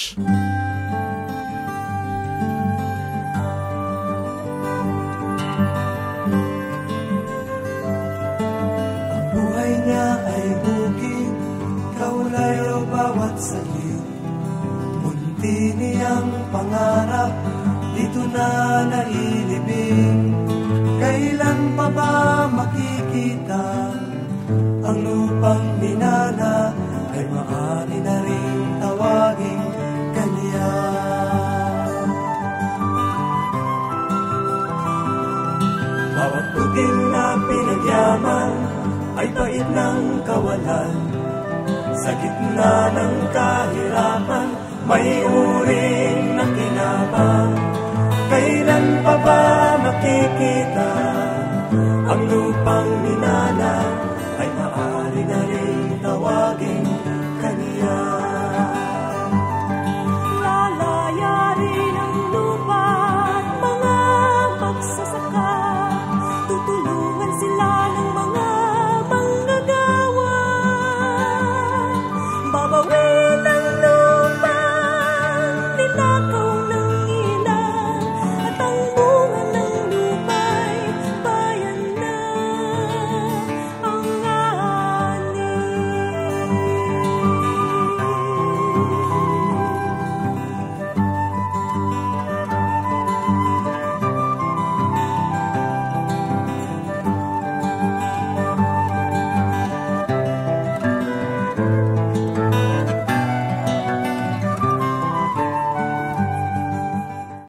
English. Ang buhay niya ay bukid, kaulay o bawat saglit. Munti niyang pangarap, dito na nailibing. Kailan pa ba makikita ang lupang minana, ay maaari na rin tawaging kanya. Bawat putil na pinagyaman ay pait ng kawalan. Sa gitna ng kahirapan, may uring nakinabang. Kailan pa ba makikita ang lupang minana?